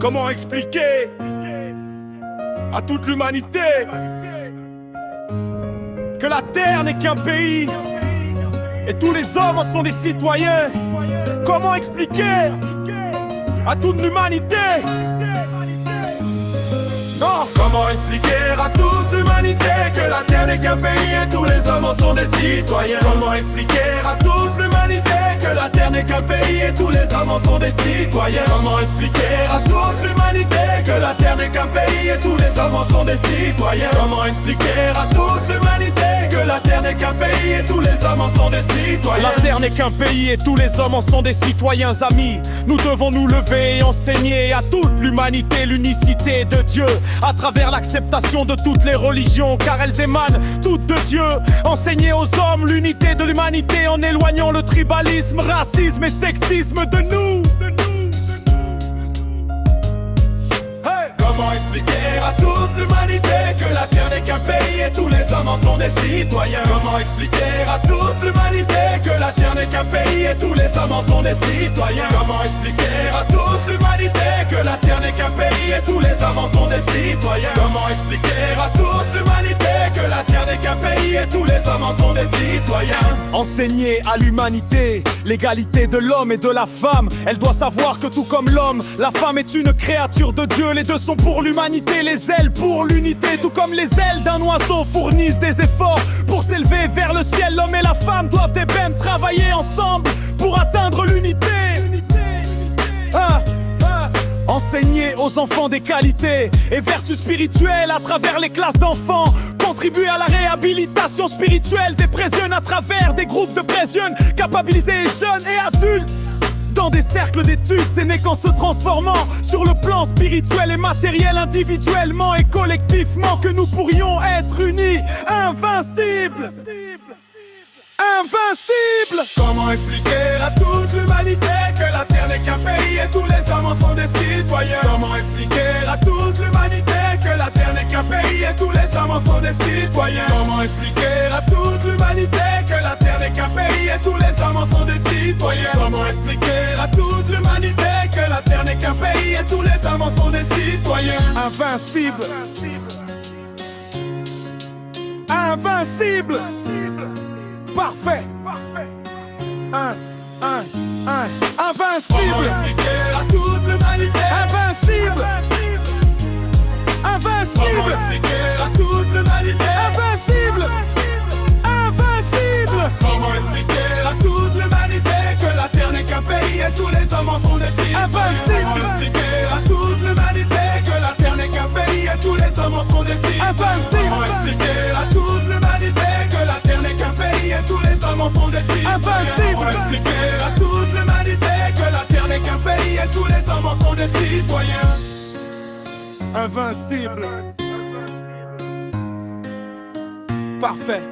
Comment expliquer à toute l'humanité que la terre n'est qu'un pays et tous les hommes en sont des citoyens? Comment expliquer à toute l'humanité? Non. Comment expliquer à toute l'humanité que la terre n'est qu'un pays et tous les hommes en sont des citoyens? Comment expliquer à toute l'humanité que la terre n'est qu'un pays et tous les hommes en sont des citoyens? Comment expliquer à toute l'humanité que la terre n'est qu'un pays et tous les hommes en sont des citoyens? Comment expliquer à toute l'humanité que la terre n'est qu'un pays et tous les hommes en sont des citoyens? La terre n'est qu'un pays et tous les hommes en sont des citoyens, amis. Nous devons nous lever et enseigner à toute l'humanité l'unicité de Dieu à travers l'acceptation de toutes les religions, car elles émanent toutes de Dieu. Enseigner aux hommes l'unité de l'humanité en éloignant le tribalisme, racisme et sexisme de nous. Comment expliquer à toute l'humanité que la terre n'est qu'un pays et tous les hommes en sont des citoyens? Comment expliquer à toute l'humanité que la terre n'est qu'un pays et tous les hommes en sont des citoyens? Comment expliquer à toute l'humanité que la terre n'est qu'un pays et tous les hommes en sont des citoyens? Comment expliquer à toute l'humanité que la terre n'est qu'un pays et tous les hommes en sont des citoyens? Enseigner à l'humanité l'égalité de l'homme et de la femme. Elle doit savoir que tout comme l'homme, la femme est une créature de Dieu. Les deux sont pour l'humanité, les ailes pour l'unité. Tout comme les ailes d'un oiseau fournissent des efforts pour s'élever vers le ciel, l'homme et la femme doivent même travailler ensemble pour atteindre l'unité. Enseigner aux enfants des qualités et vertus spirituelles à travers les classes d'enfants. Contribuer à la réhabilitation spirituelle des jeunes à travers des groupes de jeunes. Capabiliser les jeunes et adultes dans des cercles d'études. C'est né qu'en se transformant sur le plan spirituel et matériel, individuellement et collectivement, que nous pourrions être unis, invincibles. Invincible! Comment expliquer à toute l'humanité que la terre n'est qu'un pays et tous les hommes en sont des citoyens? Comment expliquer à toute l'humanité que la terre n'est qu'un pays et tous les hommes en sont des citoyens? Comment expliquer à toute l'humanité que la terre n'est qu'un pays et tous les hommes en sont des citoyens? Comment expliquer à toute l'humanité que la terre n'est qu'un pays et tous les hommes en sont des citoyens? Invincible! Invincible! Parfait. Invincible. Comment expliquer à toute l'humanité? Invincible. Invincible. Comment expliquer à toute l'humanité? Invincible. Invincible. Comment expliquer à toute l'humanité que la terre n'est qu'un pays et tous les hommes en sont des citoyens? Invincible. Comment expliquer à toute l'humanité que la terre n'est qu'un pays et tous les hommes en sont des citoyens? Invincible. Comment expliquer à toute l'humanité que la terre n'est qu'un pays et tous les hommes en sont des citoyens? Invincible. Comment expliquer à toute l'humanité que la terre n'est qu'un pays et tous les hommes en sont des citoyens? Invincible. Parfait.